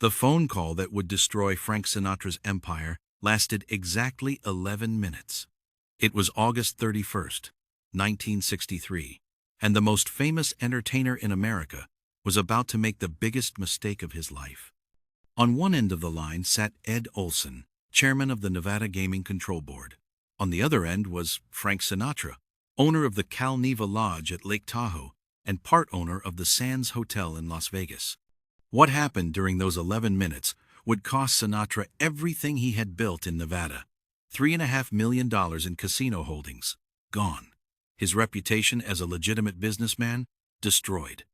The phone call that would destroy Frank Sinatra's empire lasted exactly 11 minutes. It was August 31st, 1963, and the most famous entertainer in America was about to make the biggest mistake of his life. On one end of the line sat Ed Olson, chairman of the Nevada Gaming Control Board. On the other end was Frank Sinatra, owner of the Cal Neva Lodge at Lake Tahoe and part owner of the Sands Hotel in Las Vegas. What happened during those 11 minutes would cost Sinatra everything he had built in Nevada. $3.5 million in casino holdings, gone. His reputation as a legitimate businessman, destroyed.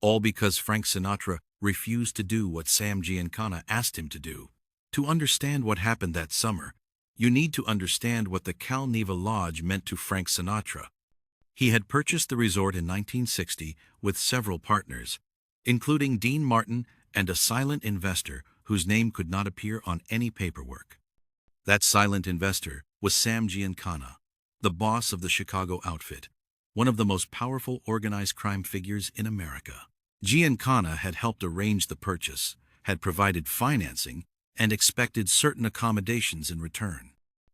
All because Frank Sinatra refused to do what Sam Giancana asked him to do. To understand what happened that summer, you need to understand what the Cal Neva Lodge meant to Frank Sinatra. He had purchased the resort in 1960 with several partners, including Dean Martin and a silent investor whose name could not appear on any paperwork. That silent investor was Sam Giancana, the boss of the Chicago outfit, one of the most powerful organized crime figures in America. Giancana had helped arrange the purchase, had provided financing, and expected certain accommodations in return.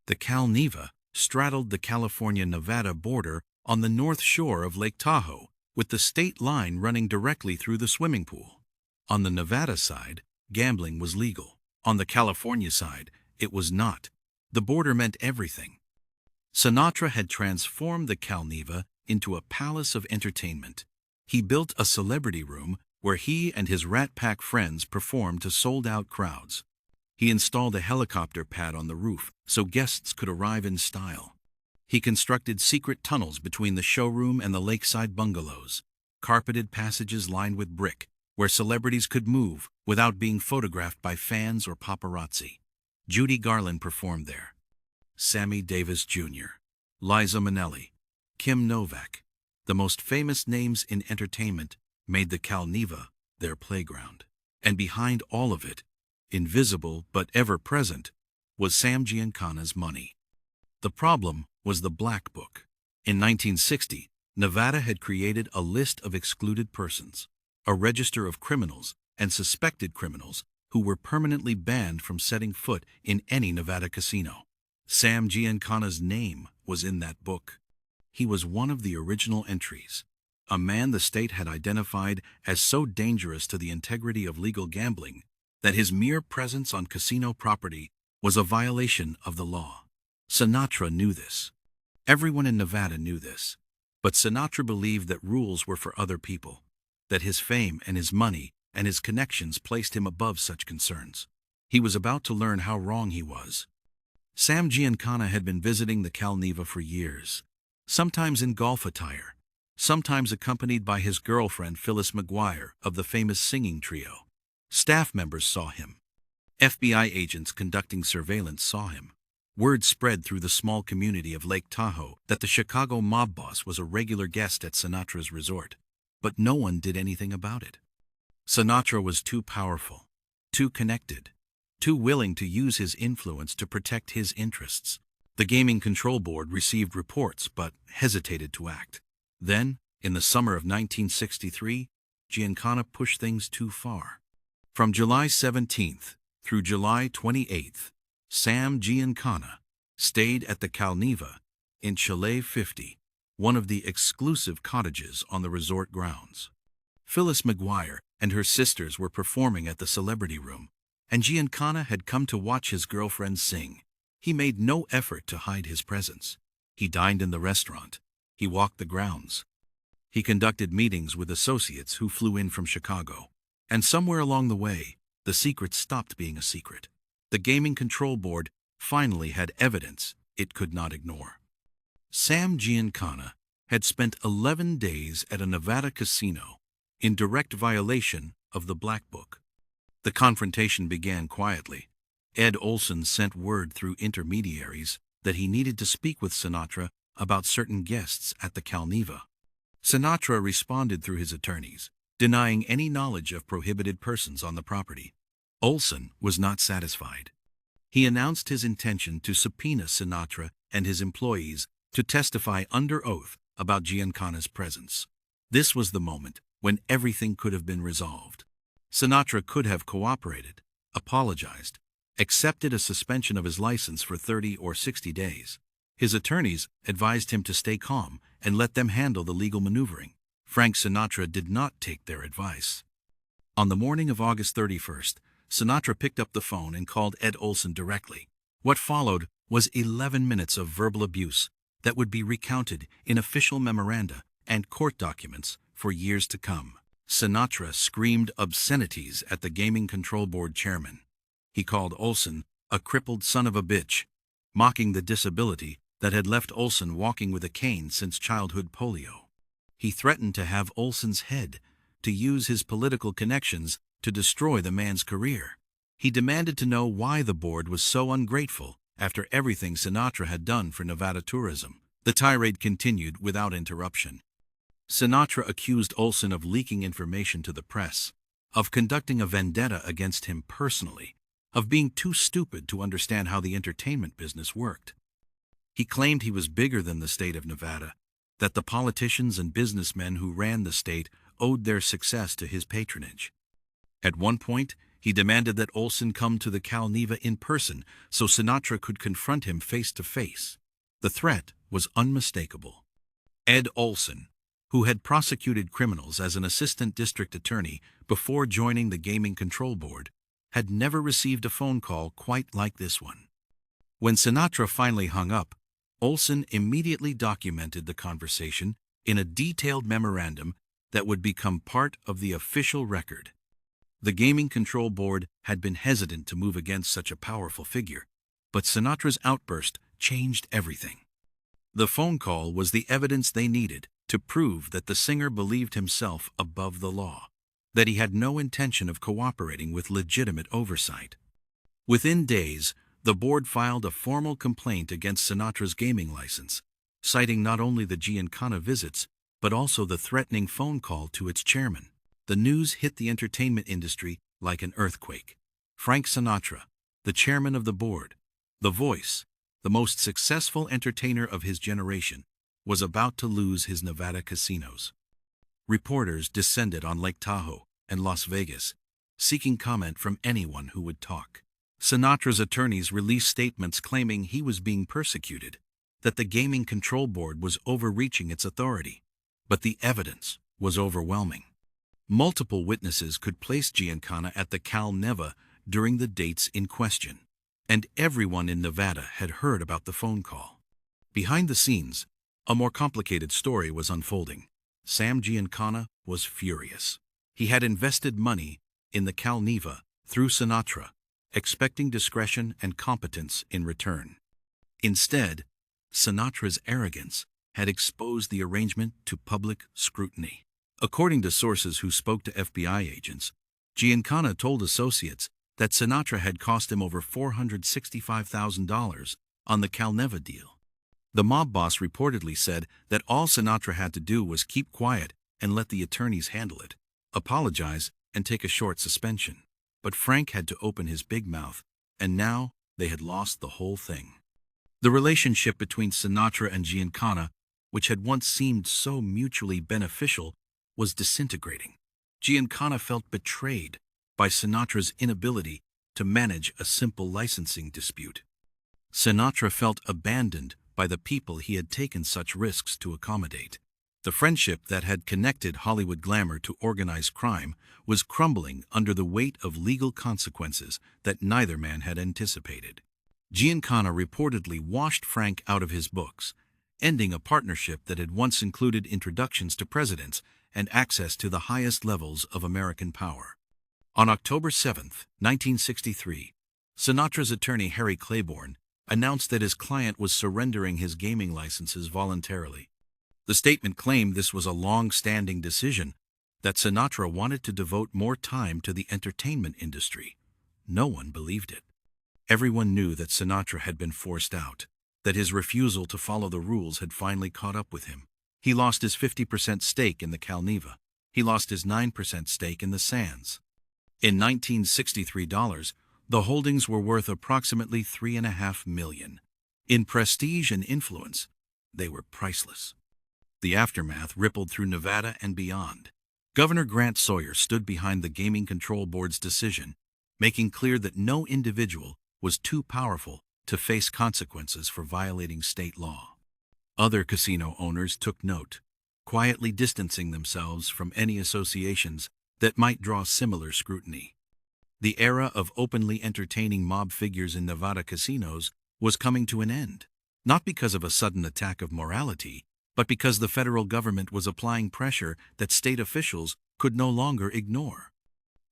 The Cal Neva straddled the California-Nevada border on the north shore of Lake Tahoe, with the state line running directly through the swimming pool. On the Nevada side, gambling was legal. On the California side, it was not. The border meant everything. Sinatra had transformed the Cal Neva into a palace of entertainment. He built a celebrity room where he and his Rat Pack friends performed to sold-out crowds. He installed a helicopter pad on the roof so guests could arrive in style. He constructed secret tunnels between the showroom and the lakeside bungalows, carpeted passages lined with brick, where celebrities could move without being photographed by fans or paparazzi. Judy Garland performed there. Sammy Davis Jr., Liza Minnelli, Kim Novak, the most famous names in entertainment, made the Cal Neva their playground. And behind all of it, invisible but ever-present, was Sam Giancana's money. The problem was the Black Book. In 1960, Nevada had created a list of excluded persons, a register of criminals and suspected criminals who were permanently banned from setting foot in any Nevada casino. Sam Giancana's name was in that book. He was one of the original entries, a man the state had identified as so dangerous to the integrity of legal gambling that his mere presence on casino property was a violation of the law. Sinatra knew this. Everyone in Nevada knew this. But Sinatra believed that rules were for other people, that his fame and his money and his connections placed him above such concerns. He was about to learn how wrong he was. Sam Giancana had been visiting the Cal Neva for years, sometimes in golf attire, sometimes accompanied by his girlfriend Phyllis McGuire of the famous singing trio. Staff members saw him. FBI agents conducting surveillance saw him. Word spread through the small community of Lake Tahoe that the Chicago mob boss was a regular guest at Sinatra's resort, but no one did anything about it. Sinatra was too powerful, too connected, too willing to use his influence to protect his interests. The Gaming Control Board received reports but hesitated to act. Then, in the summer of 1963, Giancana pushed things too far. From July 17th through July 28th, Sam Giancana stayed at the Cal Neva in Chalet 50, one of the exclusive cottages on the resort grounds. Phyllis McGuire and her sisters were performing at the celebrity room, and Giancana had come to watch his girlfriend sing. He made no effort to hide his presence. He dined in the restaurant. He walked the grounds. He conducted meetings with associates who flew in from Chicago. And somewhere along the way, the secret stopped being a secret. The Gaming Control Board finally had evidence it could not ignore. Sam Giancana had spent 11 days at a Nevada casino in direct violation of the Black Book. The confrontation began quietly. Ed Olson sent word through intermediaries that he needed to speak with Sinatra about certain guests at the Cal Neva. Sinatra responded through his attorneys, denying any knowledge of prohibited persons on the property. Olson was not satisfied. He announced his intention to subpoena Sinatra and his employees to testify under oath about Giancana's presence. This was the moment when everything could have been resolved. Sinatra could have cooperated, apologized, accepted a suspension of his license for 30 or 60 days. His attorneys advised him to stay calm and let them handle the legal maneuvering. Frank Sinatra did not take their advice. On the morning of August 31st, Sinatra picked up the phone and called Ed Olson directly. What followed was 11 minutes of verbal abuse that would be recounted in official memoranda and court documents for years to come. Sinatra screamed obscenities at the Gaming Control Board chairman. He called Olson a crippled son of a bitch, mocking the disability that had left Olson walking with a cane since childhood polio. He threatened to have Olson's head, to use his political connections to destroy the man's career. He demanded to know why the board was so ungrateful after everything Sinatra had done for Nevada tourism. The tirade continued without interruption. Sinatra accused Olson of leaking information to the press, of conducting a vendetta against him personally, of being too stupid to understand how the entertainment business worked. He claimed he was bigger than the state of Nevada, that the politicians and businessmen who ran the state owed their success to his patronage. At one point, he demanded that Olson come to the Cal Neva in person so Sinatra could confront him face to face. The threat was unmistakable. Ed Olson, who had prosecuted criminals as an assistant district attorney before joining the Gaming Control Board, had never received a phone call quite like this one. When Sinatra finally hung up, Olson immediately documented the conversation in a detailed memorandum that would become part of the official record. The Gaming Control Board had been hesitant to move against such a powerful figure, but Sinatra's outburst changed everything. The phone call was the evidence they needed to prove that the singer believed himself above the law, that he had no intention of cooperating with legitimate oversight. Within days, the board filed a formal complaint against Sinatra's gaming license, citing not only the Giancana visits, but also the threatening phone call to its chairman. The news hit the entertainment industry like an earthquake. Frank Sinatra, the chairman of the board, the voice, the most successful entertainer of his generation, was about to lose his Nevada casinos. Reporters descended on Lake Tahoe and Las Vegas, seeking comment from anyone who would talk. Sinatra's attorneys released statements claiming he was being persecuted, that the Gaming Control Board was overreaching its authority. But the evidence was overwhelming. Multiple witnesses could place Giancana at the Cal Neva during the dates in question, and everyone in Nevada had heard about the phone call. Behind the scenes, a more complicated story was unfolding. Sam Giancana was furious. He had invested money in the Cal Neva through Sinatra, expecting discretion and competence in return. Instead, Sinatra's arrogance had exposed the arrangement to public scrutiny. According to sources who spoke to FBI agents, Giancana told associates that Sinatra had cost him over $465,000 on the Cal Neva deal. The mob boss reportedly said that all Sinatra had to do was keep quiet and let the attorneys handle it, apologize, and take a short suspension. But Frank had to open his big mouth, and now they had lost the whole thing. The relationship between Sinatra and Giancana, which had once seemed so mutually beneficial, was disintegrating. Giancana felt betrayed by Sinatra's inability to manage a simple licensing dispute. Sinatra felt abandoned by the people he had taken such risks to accommodate. The friendship that had connected Hollywood glamour to organized crime was crumbling under the weight of legal consequences that neither man had anticipated. Giancana reportedly washed Frank out of his books, ending a partnership that had once included introductions to presidents and access to the highest levels of American power. On October 7, 1963, Sinatra's attorney Harry Claiborne announced that his client was surrendering his gaming licenses voluntarily. The statement claimed this was a long-standing decision, that Sinatra wanted to devote more time to the entertainment industry. No one believed it. Everyone knew that Sinatra had been forced out, that his refusal to follow the rules had finally caught up with him. He lost his 50% stake in the Cal Neva. He lost his 9% stake in the Sands. In 1963 dollars, the holdings were worth approximately $3.5 million. In prestige and influence, they were priceless. The aftermath rippled through Nevada and beyond. Governor Grant Sawyer stood behind the Gaming Control Board's decision, making clear that no individual was too powerful to face consequences for violating state law. Other casino owners took note, quietly distancing themselves from any associations that might draw similar scrutiny. The era of openly entertaining mob figures in Nevada casinos was coming to an end, not because of a sudden attack of morality, but because the federal government was applying pressure that state officials could no longer ignore.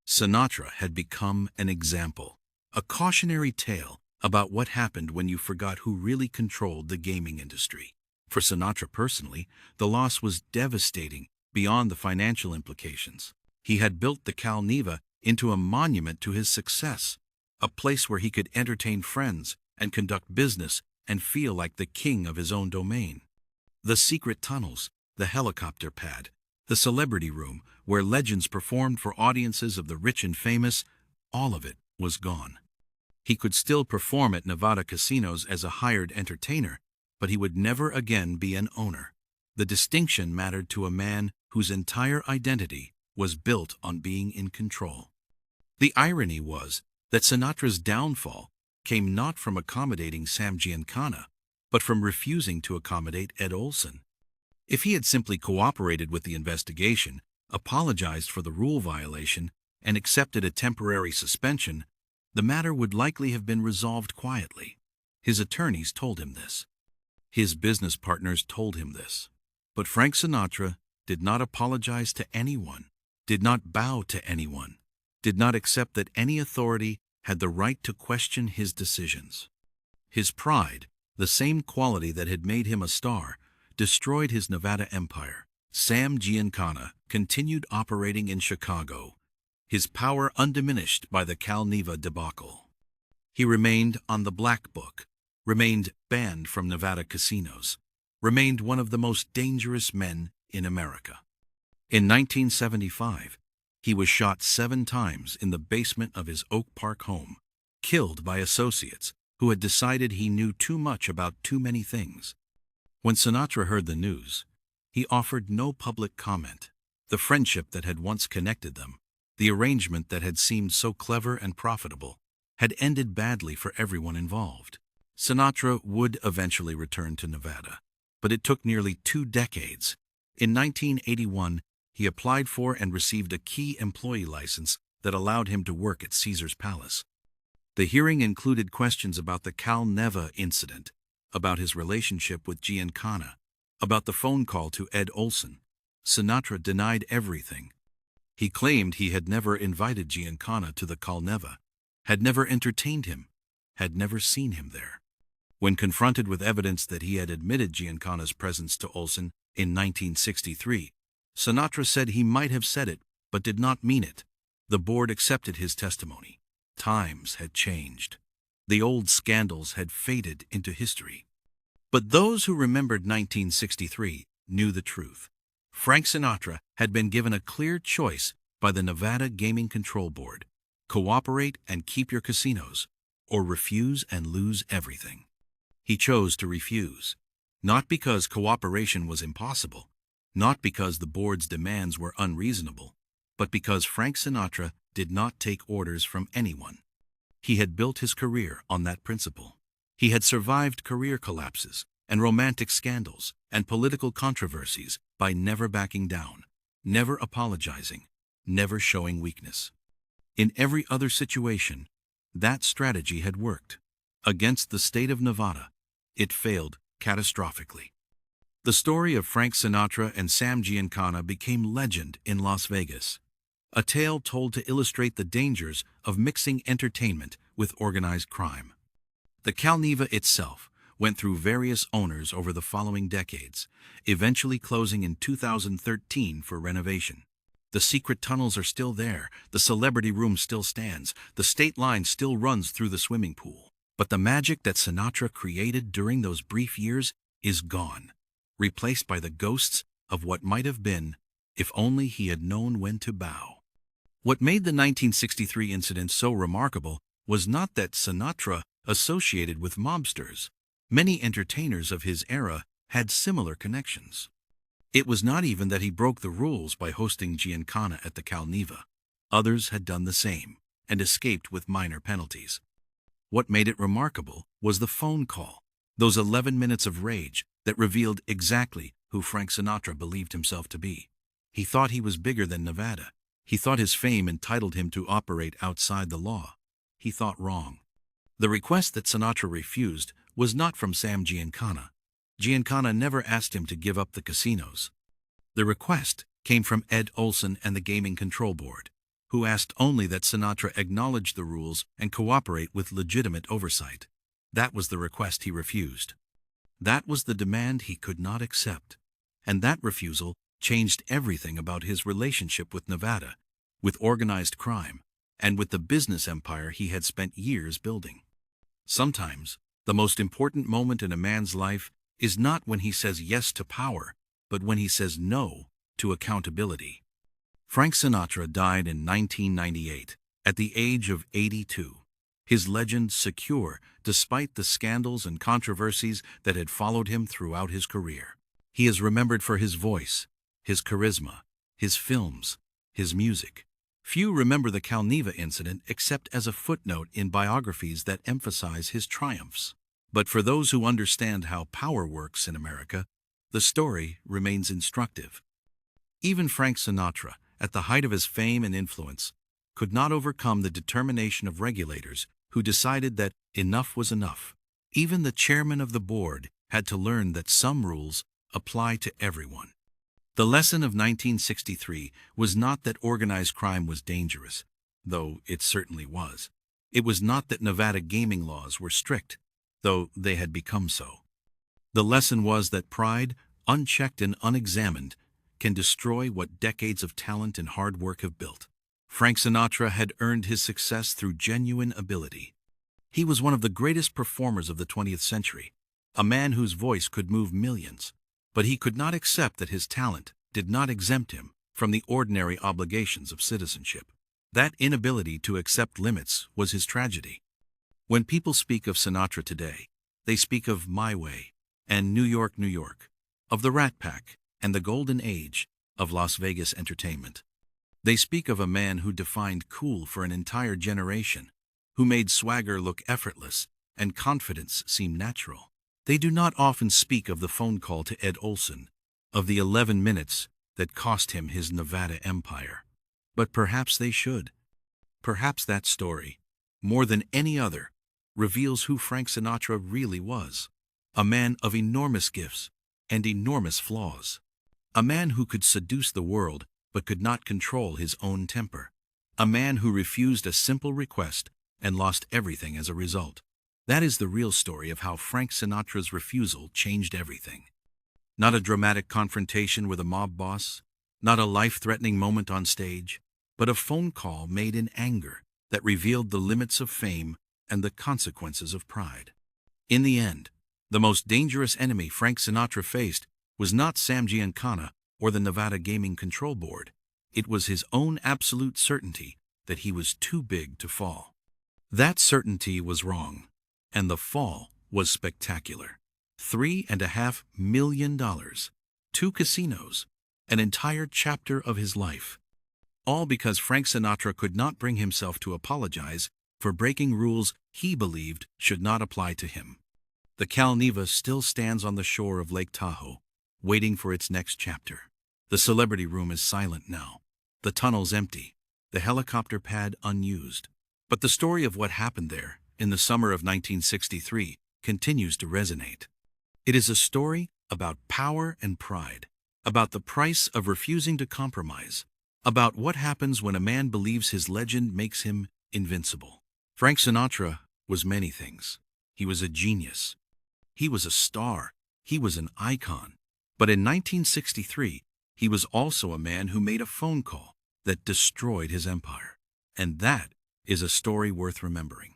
Sinatra had become an example, a cautionary tale about what happened when you forgot who really controlled the gaming industry. For Sinatra personally, the loss was devastating beyond the financial implications. He had built the Cal Neva into a monument to his success, a place where he could entertain friends and conduct business and feel like the king of his own domain. The secret tunnels, the helicopter pad, the celebrity room where legends performed for audiences of the rich and famous, all of it was gone. He could still perform at Nevada casinos as a hired entertainer, but he would never again be an owner. The distinction mattered to a man whose entire identity was built on being in control. The irony was that Sinatra's downfall came not from accommodating Sam Giancana, but from refusing to accommodate Ed Olson. If he had simply cooperated with the investigation, apologized for the rule violation, and accepted a temporary suspension, the matter would likely have been resolved quietly. His attorneys told him this. His business partners told him this. But Frank Sinatra did not apologize to anyone, did not bow to anyone, did not accept that any authority had the right to question his decisions. His pride, the same quality that had made him a star, destroyed his Nevada empire. Sam Giancana continued operating in Chicago, his power undiminished by the Cal Neva debacle. He remained on the black book, remained banned from Nevada casinos, remained one of the most dangerous men in America. In 1975, he was shot 7 times in the basement of his Oak Park home, killed by associates who had decided he knew too much about too many things. When Sinatra heard the news, he offered no public comment. The friendship that had once connected them, the arrangement that had seemed so clever and profitable, had ended badly for everyone involved. Sinatra would eventually return to Nevada, but it took nearly 2 decades. In 1981, he applied for and received a key employee license that allowed him to work at Caesar's Palace. The hearing included questions about the Cal Neva incident, about his relationship with Giancana, about the phone call to Ed Olson. Sinatra denied everything. He claimed he had never invited Giancana to the Cal Neva, had never entertained him, had never seen him there. When confronted with evidence that he had admitted Giancana's presence to Olson in 1963, Sinatra said he might have said it, but did not mean it. The board accepted his testimony. Times had changed. The old scandals had faded into history. But those who remembered 1963 knew the truth. Frank Sinatra had been given a clear choice by the Nevada Gaming Control Board: cooperate and keep your casinos, or refuse and lose everything. He chose to refuse, not because cooperation was impossible, not because the board's demands were unreasonable, but because Frank Sinatra did not take orders from anyone. He had built his career on that principle. He had survived career collapses and romantic scandals and political controversies by never backing down, never apologizing, never showing weakness. In every other situation, that strategy had worked. Against the state of Nevada, it failed catastrophically. The story of Frank Sinatra and Sam Giancana became legend in Las Vegas, a tale told to illustrate the dangers of mixing entertainment with organized crime. The Cal Neva itself went through various owners over the following decades, eventually closing in 2013 for renovation. The secret tunnels are still there, the celebrity room still stands, the state line still runs through the swimming pool. But the magic that Sinatra created during those brief years is gone, replaced by the ghosts of what might have been if only he had known when to bow. What made the 1963 incident so remarkable was not that Sinatra associated with mobsters. Many entertainers of his era had similar connections. It was not even that he broke the rules by hosting Giancana at the Calneva. Others had done the same, and escaped with minor penalties. What made it remarkable was the phone call, those 11 minutes of rage that revealed exactly who Frank Sinatra believed himself to be. He thought he was bigger than Nevada. He thought his fame entitled him to operate outside the law. He thought wrong. The request that Sinatra refused was not from Sam Giancana. Giancana never asked him to give up the casinos. The request came from Ed Olson and the Gaming Control Board, who asked only that Sinatra acknowledge the rules and cooperate with legitimate oversight. That was the request he refused. That was the demand he could not accept. And that refusal changed everything about his relationship with Nevada, with organized crime, and with the business empire he had spent years building. Sometimes, the most important moment in a man's life is not when he says yes to power, but when he says no to accountability. Frank Sinatra died in 1998, at the age of 82. His legend secure despite the scandals and controversies that had followed him throughout his career. He is remembered for his voice, his charisma, his films, his music. Few remember the Calneva incident except as a footnote in biographies that emphasize his triumphs. But for those who understand how power works in America, the story remains instructive. Even Frank Sinatra, at the height of his fame and influence, could not overcome the determination of regulators who decided that enough was enough. Even the chairman of the board had to learn that some rules apply to everyone. The lesson of 1963 was not that organized crime was dangerous, though it certainly was. It was not that Nevada gaming laws were strict, though they had become so. The lesson was that pride, unchecked and unexamined, can destroy what decades of talent and hard work have built. Frank Sinatra had earned his success through genuine ability. He was one of the greatest performers of the 20th century, a man whose voice could move millions. But he could not accept that his talent did not exempt him from the ordinary obligations of citizenship. That inability to accept limits was his tragedy. When people speak of Sinatra today, they speak of My Way and New York, New York, of the Rat Pack and the golden age of Las Vegas entertainment. They speak of a man who defined cool for an entire generation, who made swagger look effortless and confidence seem natural. They do not often speak of the phone call to Ed Olson, of the 11 minutes that cost him his Nevada empire. But perhaps they should. Perhaps that story, more than any other, reveals who Frank Sinatra really was. A man of enormous gifts and enormous flaws. A man who could seduce the world but could not control his own temper. A man who refused a simple request and lost everything as a result. That is the real story of how Frank Sinatra's refusal changed everything. Not a dramatic confrontation with a mob boss, not a life-threatening moment on stage, but a phone call made in anger that revealed the limits of fame and the consequences of pride. In the end, the most dangerous enemy Frank Sinatra faced was not Sam Giancana or the Nevada Gaming Control Board. It was his own absolute certainty that he was too big to fall. That certainty was wrong, and the fall was spectacular. $3.5 million, 2 casinos, an entire chapter of his life. All because Frank Sinatra could not bring himself to apologize for breaking rules he believed should not apply to him. The Calneva still stands on the shore of Lake Tahoe, waiting for its next chapter. The celebrity room is silent now, the tunnels empty, the helicopter pad unused. But the story of what happened there in the summer of 1963 continues to resonate. It is a story about power and pride, about the price of refusing to compromise, about what happens when a man believes his legend makes him invincible. Frank Sinatra was many things. He was a genius. He was a star. He was an icon. But in 1963, he was also a man who made a phone call that destroyed his empire. And that is a story worth remembering.